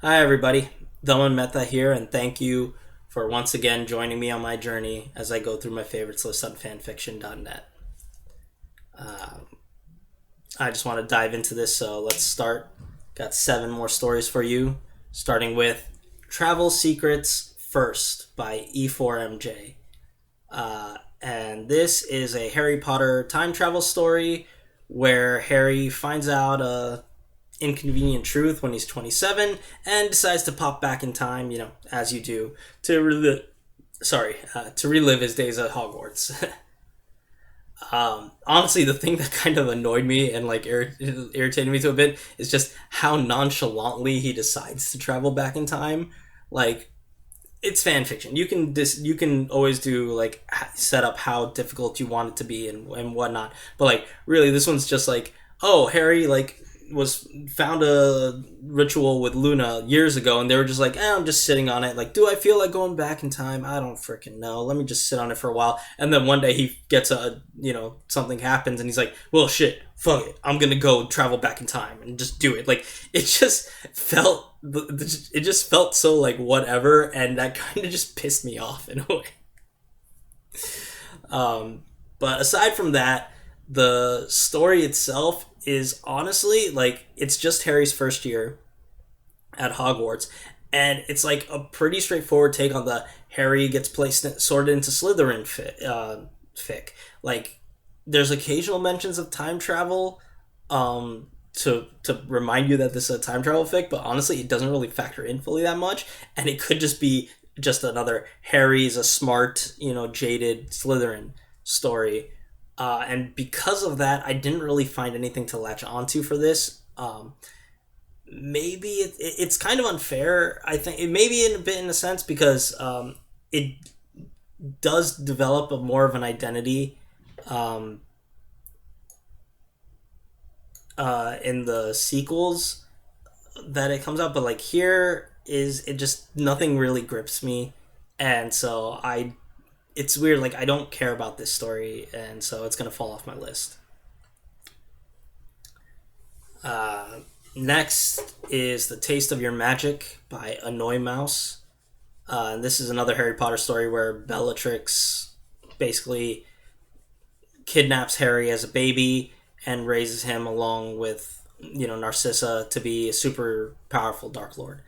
Hi, everybody. Dhaman Mehta here, and thank you for once again joining me on my journey as I go through my favorites list on fanfiction.net. I just want to dive into this, so let's start. Got seven more stories for you, starting with Travel Secrets First by E4MJ. And this is a Harry Potter time travel story where Harry finds out a inconvenient truth when he's 27 and decides to pop back in time, as you do, to relive his days at Hogwarts. Honestly, the thing that kind of annoyed me and irritated me to a bit is just how nonchalantly he decides to travel back in time. Like, it's fan fiction. You can always do set up how difficult you want it to be and whatnot. But really, this one's just oh, Harry was found a ritual with Luna years ago, and they were just I'm just sitting on it. Do I feel like going back in time? I don't freaking know. Let me just sit on it for a while. And then one day he gets something happens, and he's like, well, shit, fuck it. I'm gonna go travel back in time and just do it. It just felt, so whatever, and that kind of just pissed me off in a way. But aside from that, the story itself is honestly it's just Harry's first year at Hogwarts, and it's a pretty straightforward take on the Harry gets sorted into Slytherin fic. There's occasional mentions of time travel, to remind you that this is a time travel fic, but honestly, it doesn't really factor in fully that much, and it could just be just another Harry's a smart, jaded Slytherin story. And because of that, I didn't really find anything to latch onto for this. Maybe it's kind of unfair. I think it may be in a bit in a sense because it does develop more of an identity um, in the sequels that it comes out. But here is it just nothing really grips me, and so it's weird. I don't care about this story, and so it's gonna fall off my list. Next is The Taste of Your Magic by Annoy Mouse. And this is another Harry Potter story where Bellatrix basically kidnaps Harry as a baby and raises him along with Narcissa to be a super powerful Dark Lord.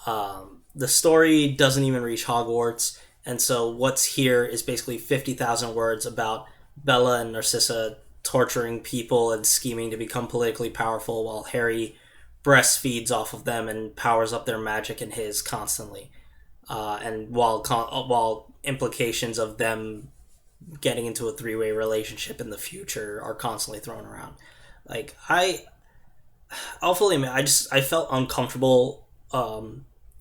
The story doesn't even reach Hogwarts, and so what's here is basically 50,000 words about Bella and Narcissa torturing people and scheming to become politically powerful while Harry breastfeeds off of them and powers up their magic and his constantly. And while implications of them getting into a three-way relationship in the future are constantly thrown around. I'll fully admit, I felt uncomfortable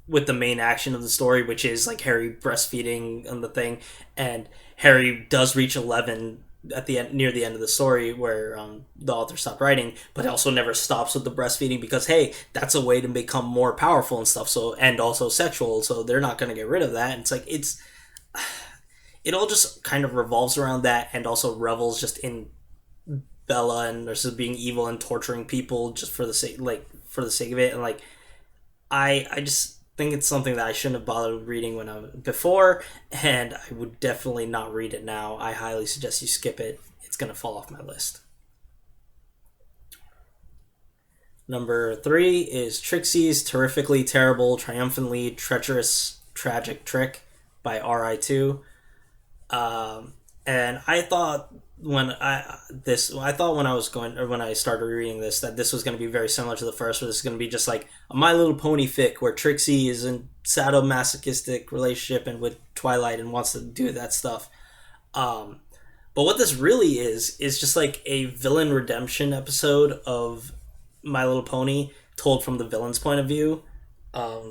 with the main action of the story, which is Harry breastfeeding and the thing, and Harry does reach 11 at the end, near the end of the story, where the author stopped writing, but also never stops with the breastfeeding because hey, that's a way to become more powerful and stuff. So, and also sexual, so they're not going to get rid of that. And it all just kind of revolves around that, and also revels just in Bella and Narcissa being evil and torturing people just for the sake of it. And I just think it's something that I shouldn't have bothered reading before, and I would definitely not read it now. I highly suggest you skip it. It's gonna fall off my list. Number 3 is Trixie's Terrifically Terrible, Triumphantly Treacherous, Tragic Trick by RI2. And I thought when I started reading this that this was going to be very similar to the first, where this is going to be just like a My Little Pony fic where Trixie is in sadomasochistic relationship and with Twilight and wants to do that stuff. But what this really is just a villain redemption episode of My Little Pony told from the villain's point of view.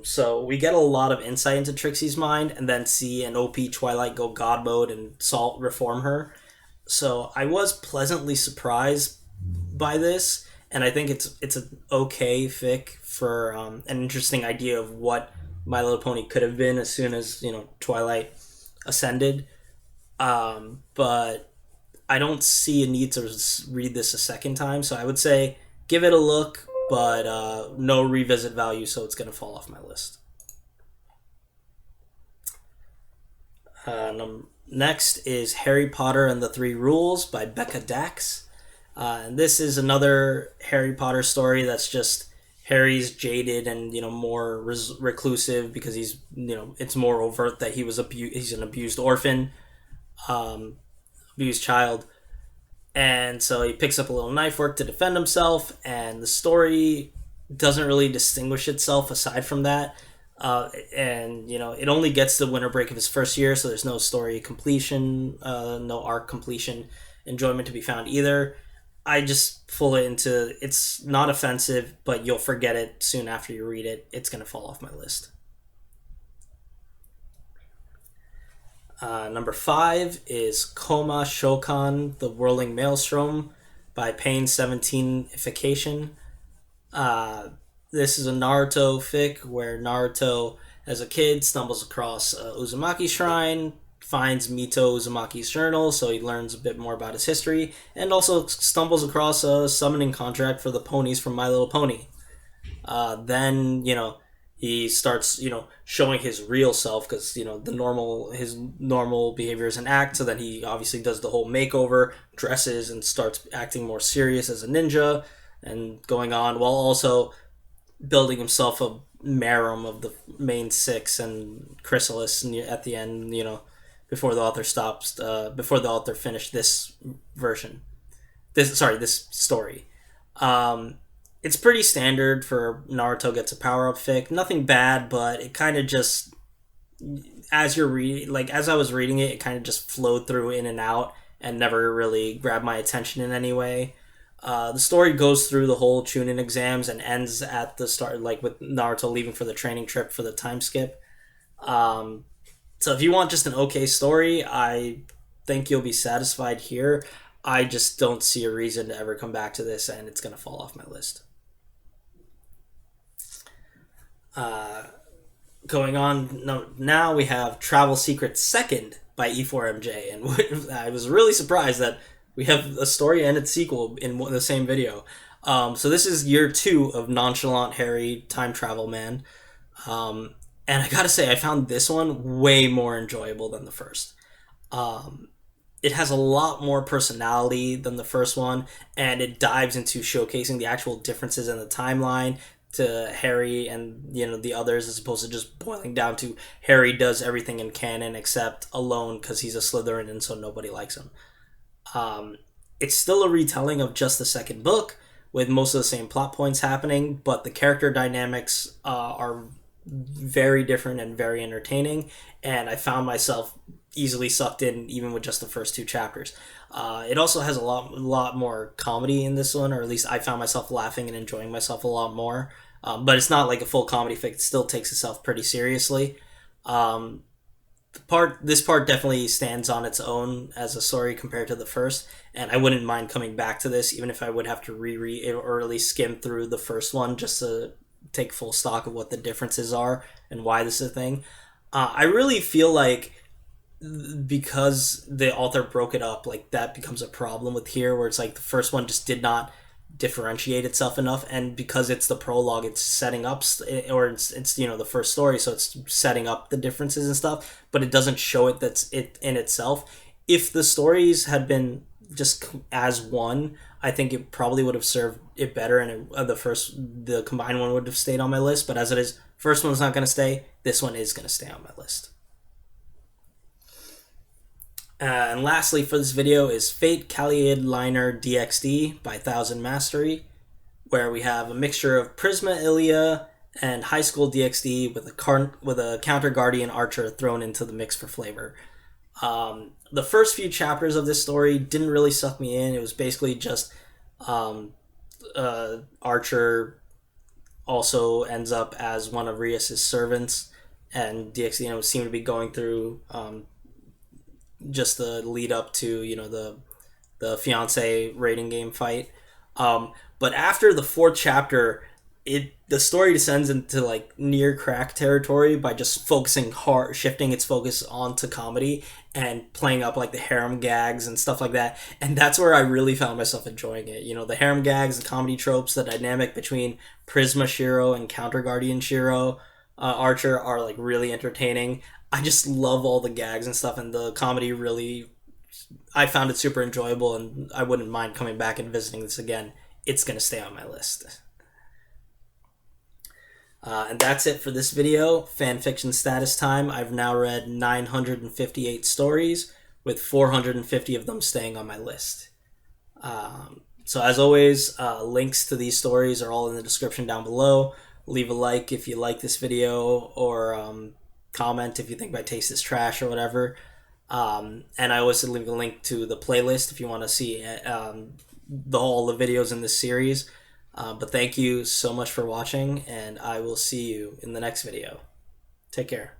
So we get a lot of insight into Trixie's mind, and then see an OP Twilight go God mode and reform her. So I was pleasantly surprised by this, and I think it's an okay fic for an interesting idea of what My Little Pony could have been as soon as Twilight ascended. But I don't see a need to read this a second time, so I would say give it a look. but no revisit value, so it's going to fall off my list. Next is Harry Potter and the Three Rules by Becca Dax. And this is another Harry Potter story that's just Harry's jaded and more reclusive because it's more overt that he's an abused orphan, abused child, and so he picks up a little knife work to defend himself. And the story doesn't really distinguish itself aside from that. And it only gets the winter break of his first year, so there's no story completion, no arc completion enjoyment to be found either. I just pull it into, it's not offensive, but you'll forget it soon after you read it. It's going to fall off my list. Number 5 is Koma Shokan, The Whirling Maelstrom by Pain 17ification. This is a Naruto fic where Naruto, as a kid, stumbles across Uzumaki Shrine, finds Mito Uzumaki's journal, so he learns a bit more about his history, and also stumbles across a summoning contract for the ponies from My Little Pony. Then, he starts, showing his real self, because, his normal behavior is an act, so then he obviously does the whole makeover, dresses, and starts acting more serious as a ninja, and going on, while also building himself a Marum of the main 6 and Chrysalis at the end, before the author finished this version. This story. It's pretty standard for Naruto gets a power-up fic. Nothing bad, but it kind of just, as I was reading it, it kind of just flowed through in and out and never really grabbed my attention in any way. The story goes through the whole Chunin exams and ends at the start, with Naruto leaving for the training trip for the time skip. So if you want just an okay story, I think you'll be satisfied here. I just don't see a reason to ever come back to this, and it's going to fall off my list. Going on, now we have Travel Secret Second by E4MJ, and I was really surprised that we have a story and its sequel in the same video. So this is year 2 of Nonchalant Harry Time Travel Man. And I gotta say, I found this one way more enjoyable than the first. It has a lot more personality than the first one, and it dives into showcasing the actual differences in the timeline to Harry and the others, as opposed to just boiling down to Harry does everything in canon except alone because he's a Slytherin and so nobody likes him. It's still a retelling of just the second book with most of the same plot points happening, but the character dynamics are very different and very entertaining, and I found myself easily sucked in even with just the first 2 chapters. It also has a lot more comedy in this one, or at least I found myself laughing and enjoying myself a lot more. But it's not like a full comedy fic. It still takes itself pretty seriously. This part definitely stands on its own as a story compared to the first, and I wouldn't mind coming back to this, even if I would have to reread or at least skim through the first one just to take full stock of what the differences are and why this is a thing. I really feel like because the author broke it up, that becomes a problem with here, where it's the first one just did not differentiate itself enough, and because it's the prologue, it's setting up, or it's the first story, so it's setting up the differences and stuff, but it doesn't show it that's it in itself. If the stories had been just as one, I think it probably would have served it better, and the combined one would have stayed on my list. But as it is, first one's not going to stay, this one is going to stay on my list. And lastly for this video is Fate Kaleid Liner DxD by Thousand Mastery, where we have a mixture of Prisma Ilia and High School DxD with a Counter Guardian Archer thrown into the mix for flavor. The first few chapters of this story didn't really suck me in. It was basically just Archer also ends up as one of Rias's servants, and DxD seemed to be going through just the lead up to the fiance rating game fight. But after the 4th chapter, the story descends into like near crack territory by just focusing hard, shifting its focus onto comedy and playing up like the harem gags and stuff like that. And that's where I really found myself enjoying it. You know, the harem gags, the comedy tropes, the dynamic between Prisma Shiro and Counter Guardian Shiro Archer are like really entertaining. I just love all the gags and stuff, and the comedy really. I found it super enjoyable, and I wouldn't mind coming back and visiting this again. It's gonna stay on my list. And that's it for this video. Fanfiction status time. I've now read 958 stories, with 450 of them staying on my list. So as always, links to these stories are all in the description down below. Leave a like if you like this video, or comment if you think my taste is trash or whatever. And I always leave a link to the playlist if you want to see all the videos in this series. But thank you so much for watching, and I will see you in the next video. Take care.